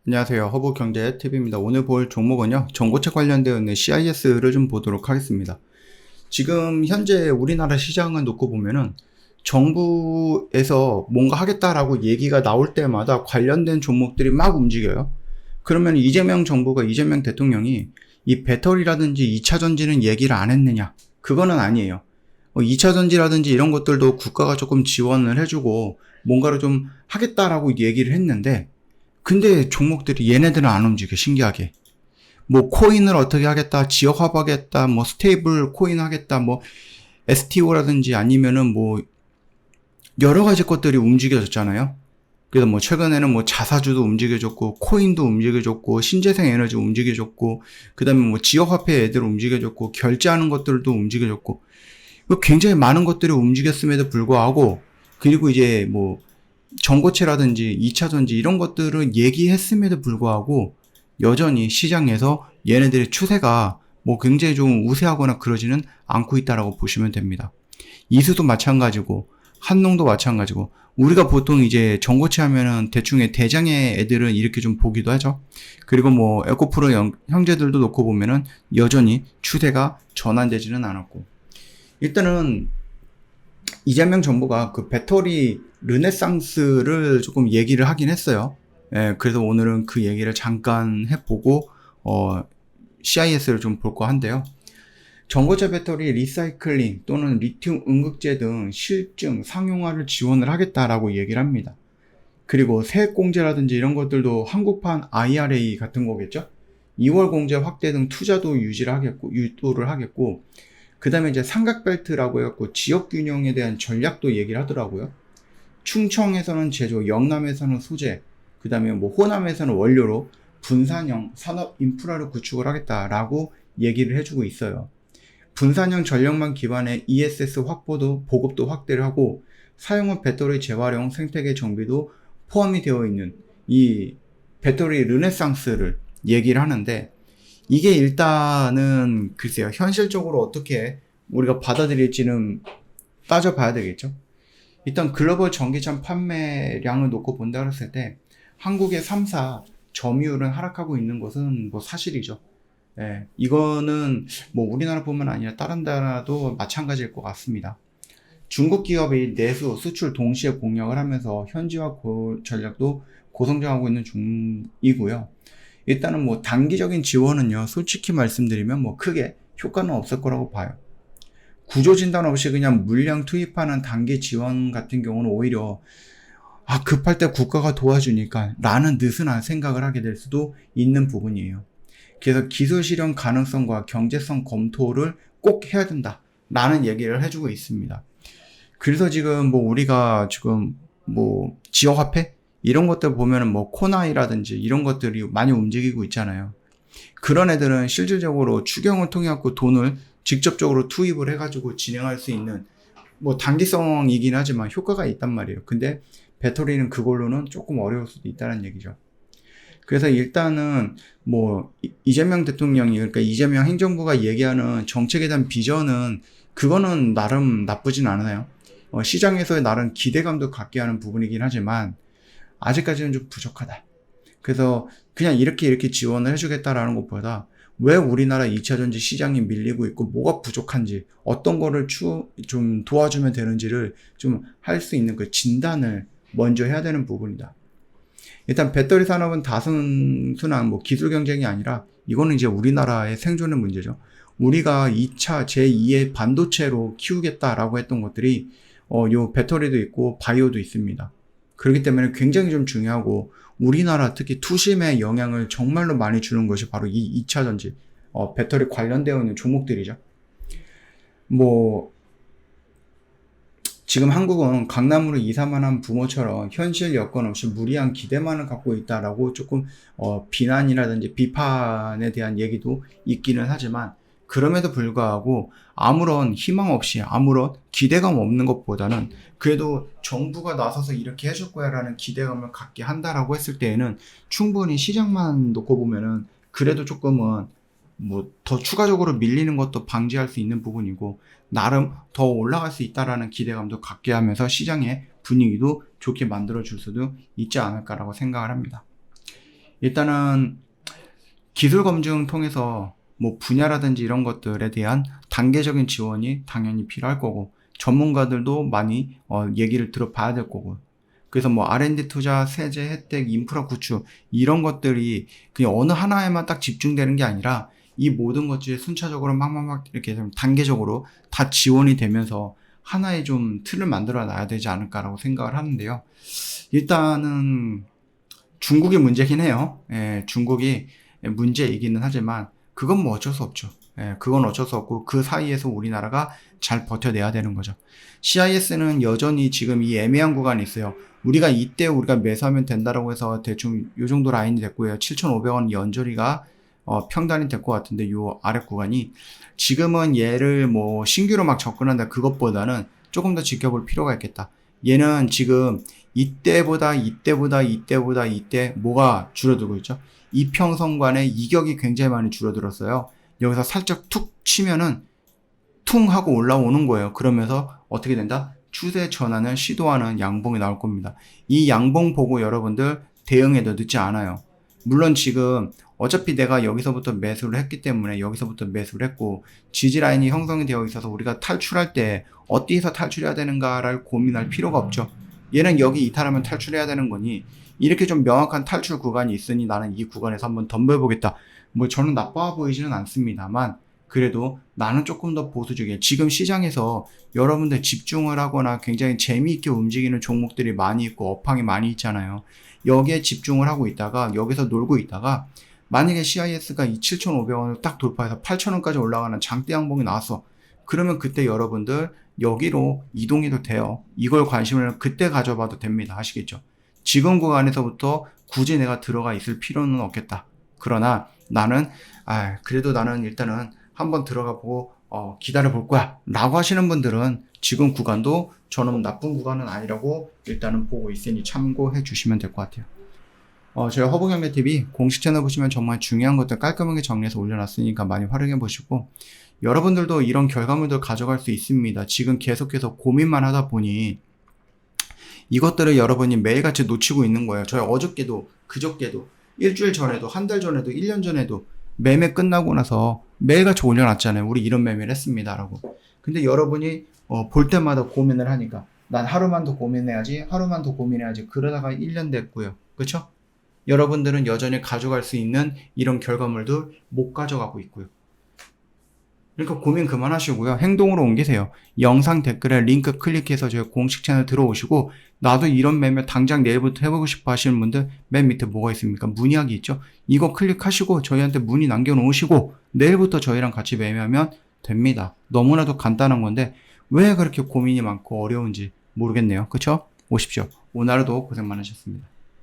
안녕하세요. 허브경제TV입니다. 오늘 볼 종목은요, 전고체 관련되어 있는 CIS를 좀 보도록 하겠습니다. 지금 현재 우리나라 시장을 놓고 보면은 정부에서 뭔가 하겠다라고 얘기가 나올 때마다 관련된 종목들이 막 움직여요. 그러면 이재명 대통령이 이 배터리라든지 2차 전지는 얘기를 안 했느냐? 그거는 아니에요. 2차 전지라든지 이런 것들도 국가가 조금 지원을 해주고 뭔가를 좀 하겠다라고 얘기를 했는데, 근데 종목들이 얘네들은 안 움직여, 신기하게. 뭐 코인을 어떻게 하겠다, 지역 화합하겠다, 뭐 스테이블 코인 하겠다, 뭐 STO라든지 아니면은 뭐 여러 가지 것들이 움직여졌잖아요. 그래서 뭐 최근에는 뭐 자사주도 움직여졌고, 코인도 움직여졌고, 신재생 에너지 움직여졌고, 그 다음에 뭐 지역화폐 애들 움직여졌고, 결제하는 것들도 움직여졌고, 굉장히 많은 것들이 움직였음에도 불구하고, 그리고 이제 뭐 전고체라든지 2차 전지 이런 것들을 얘기했음에도 불구하고 여전히 시장에서 얘네들의 추세가 뭐 굉장히 좀 우세하거나 그러지는 않고 있다라고 보시면 됩니다. 이수도 마찬가지고 한농도 마찬가지고, 우리가 보통 이제 전고체 하면은 대충의 대장의 애들은 이렇게 좀 보기도 하죠. 그리고 뭐 에코프로 형제들도 놓고 보면은 여전히 추세가 전환되지는 않았고, 일단은 이재명 정부가 그 배터리 르네상스를 조금 얘기를 하긴 했어요. 예, 그래서 오늘은 그 얘기를 잠깐 해보고, CIS를 좀 볼까 한데요. 전고체 배터리 리사이클링 또는 리튬 응급제 등 실증, 상용화를 지원을 하겠다라고 얘기를 합니다. 그리고 세액공제라든지 이런 것들도 한국판 IRA 같은 거겠죠? 2월 공제 확대 등 투자도 유도를 하겠고, 그 다음에 이제 삼각벨트라고 해갖고 지역균형에 대한 전략도 얘기를 하더라고요. 충청에서는 제조, 영남에서는 소재, 그 다음에 뭐 호남에서는 원료로 분산형 산업 인프라를 구축을 하겠다라고 얘기를 해주고 있어요. 분산형 전력망 기반의 ESS 확보도, 보급도 확대를 하고, 사용한 배터리 재활용 생태계 정비도 포함이 되어 있는 이 배터리 르네상스를 얘기를 하는데, 이게 일단은 글쎄요, 현실적으로 어떻게 우리가 받아들일지는 따져봐야 되겠죠. 일단 글로벌 전기차 판매량을 놓고 본다 했을 때 한국의 3사 점유율은 하락하고 있는 것은 뭐 사실이죠. 예, 이거는 뭐 우리나라뿐만 아니라 다른 나라도 마찬가지일 것 같습니다. 중국 기업이 내수, 수출 동시에 공략을 하면서 현지화 전략도 고성장하고 있는 중이고요. 일단은 뭐 단기적인 지원은요, 솔직히 말씀드리면 뭐 크게 효과는 없을 거라고 봐요. 구조 진단 없이 그냥 물량 투입하는 단기 지원 같은 경우는 오히려 급할 때 국가가 도와주니까 라는 느슨한 생각을 하게 될 수도 있는 부분이에요. 그래서 기술 실현 가능성과 경제성 검토를 꼭 해야 된다 라는 얘기를 해주고 있습니다. 그래서 지금 뭐 우리가 지금 뭐 지역화폐 이런 것들 보면은 뭐 코나이라든지 이런 것들이 많이 움직이고 있잖아요. 그런 애들은 실질적으로 추경을 통해 갖고 돈을 직접적으로 투입을 해가지고 진행할 수 있는 뭐 단기성이긴 하지만 효과가 있단 말이에요. 근데 배터리는 그걸로는 조금 어려울 수도 있다는 얘기죠. 그래서 일단은 뭐 이재명 대통령이, 그러니까 이재명 행정부가 얘기하는 정책에 대한 비전은 그거는 나름 나쁘진 않아요. 시장에서의 나름 기대감도 갖게 하는 부분이긴 하지만 아직까지는 좀 부족하다. 그래서 그냥 이렇게 지원을 해주겠다라는 것보다 왜 우리나라 2차 전지 시장이 밀리고 있고 뭐가 부족한지, 어떤 거를 좀 도와주면 되는지를 좀 할 수 있는 그 진단을 먼저 해야 되는 부분이다. 일단 배터리 산업은 단순한 뭐 기술 경쟁이 아니라 이거는 이제 우리나라의 생존의 문제죠. 우리가 2차 제2의 반도체로 키우겠다라고 했던 것들이 요 배터리도 있고 바이오도 있습니다. 그렇기 때문에 굉장히 좀 중요하고, 우리나라 특히 투심에 영향을 정말로 많이 주는 것이 바로 이 2차 전지, 배터리 관련되어 있는 종목들이죠. 뭐 지금 한국은 강남으로 이사만 한 부모처럼 현실 여건 없이 무리한 기대만을 갖고 있다라고 조금 비난이라든지 비판에 대한 얘기도 있기는 하지만, 그럼에도 불구하고 아무런 희망 없이 아무런 기대감 없는 것보다는 그래도 정부가 나서서 이렇게 해줄 거야 라는 기대감을 갖게 한다라고 했을 때에는 충분히 시장만 놓고 보면은 그래도 조금은 뭐 더 추가적으로 밀리는 것도 방지할 수 있는 부분이고, 나름 더 올라갈 수 있다라는 기대감도 갖게 하면서 시장의 분위기도 좋게 만들어 줄 수도 있지 않을까라고 생각을 합니다. 일단은 기술 검증 통해서 뭐 분야라든지 이런 것들에 대한 단계적인 지원이 당연히 필요할 거고, 전문가들도 많이 얘기를 들어봐야 될 거고, 그래서 뭐 R&D 투자, 세제 혜택, 인프라 구축 이런 것들이 그냥 어느 하나에만 딱 집중되는 게 아니라 이 모든 것들이 순차적으로 막 이렇게 좀 단계적으로 다 지원이 되면서 하나의 좀 틀을 만들어 놔야 되지 않을까라고 생각을 하는데요. 일단은 중국이 문제긴 해요. 예, 중국이 문제이기는 하지만 그건 뭐 어쩔 수 없죠. 예, 그건 어쩔 수 없고 그 사이에서 우리나라가 잘 버텨내야 되는 거죠. CIS는 여전히 지금 이 애매한 구간이 있어요. 우리가 이때 우리가 매수하면 된다라고 해서 대충 요 정도 라인이 됐고요. 7,500원 연저리가 평단이 될 것 같은데 요 아래 구간이 지금은 얘를 뭐 신규로 막 접근한다 그것보다는 조금 더 지켜볼 필요가 있겠다. 얘는 지금 이때보다 이때 뭐가 줄어들고 있죠? 이평선관의 이격이 굉장히 많이 줄어들었어요. 여기서 살짝 툭 치면은 퉁 하고 올라오는 거예요. 그러면서 어떻게 된다? 추세 전환을 시도하는 양봉이 나올 겁니다. 이 양봉 보고 여러분들 대응해도 늦지 않아요. 물론 지금 어차피 내가 여기서부터 매수를 했기 때문에 여기서부터 매수를 했고 지지 라인이 형성이 되어 있어서 우리가 탈출할 때 어디에서 탈출해야 되는가를 고민할 필요가 없죠. 얘는 여기 이탈하면 탈출해야 되는 거니 이렇게 좀 명확한 탈출 구간이 있으니 나는 이 구간에서 한번 덤벼보겠다. 뭐 저는 나빠 보이지는 않습니다만 그래도 나는 조금 더 보수적이에요. 지금 시장에서 여러분들 집중을 하거나 굉장히 재미있게 움직이는 종목들이 많이 있고 업황이 많이 있잖아요. 여기에 집중을 하고 있다가 여기서 놀고 있다가 만약에 CIS가 이 7,500원을 딱 돌파해서 8,000원까지 올라가는 장대 양봉이 나왔어. 그러면 그때 여러분들 여기로 이동해도 돼요. 이걸 관심을 그때 가져봐도 됩니다. 아시겠죠? 지금 구간에서부터 굳이 내가 들어가 있을 필요는 없겠다. 그러나 나는 그래도 나는 일단은 한번 들어가 보고 기다려 볼 거야 라고 하시는 분들은 지금 구간도 저는 나쁜 구간은 아니라고 일단은 보고 있으니 참고해 주시면 될 것 같아요. 저희 허브경제TV 공식 채널 보시면 정말 중요한 것들 깔끔하게 정리해서 올려놨으니까 많이 활용해 보시고 여러분들도 이런 결과물들 가져갈 수 있습니다. 지금 계속해서 고민만 하다 보니 이것들을 여러분이 매일같이 놓치고 있는 거예요. 저희 어저께도 그저께도 일주일 전에도 한 달 전에도 1년 전에도 매매 끝나고 나서 매일같이 올려놨잖아요. 우리 이런 매매를 했습니다 라고. 근데 여러분이 볼 때마다 고민을 하니까 난 하루만 더 고민해야지 그러다가 1년 됐고요. 그쵸? 여러분들은 여전히 가져갈 수 있는 이런 결과물도 못 가져가고 있고요. 그러니까 고민 그만하시고요. 행동으로 옮기세요. 영상 댓글에 링크 클릭해서 저희 공식 채널 들어오시고 나도 이런 매매 당장 내일부터 해보고 싶어 하시는 분들 맨 밑에 뭐가 있습니까? 문의하기 있죠? 이거 클릭하시고 저희한테 문의 남겨놓으시고 내일부터 저희랑 같이 매매하면 됩니다. 너무나도 간단한 건데 왜 그렇게 고민이 많고 어려운지 모르겠네요. 그쵸? 오십시오. 오늘 하루도 고생 많으셨습니다.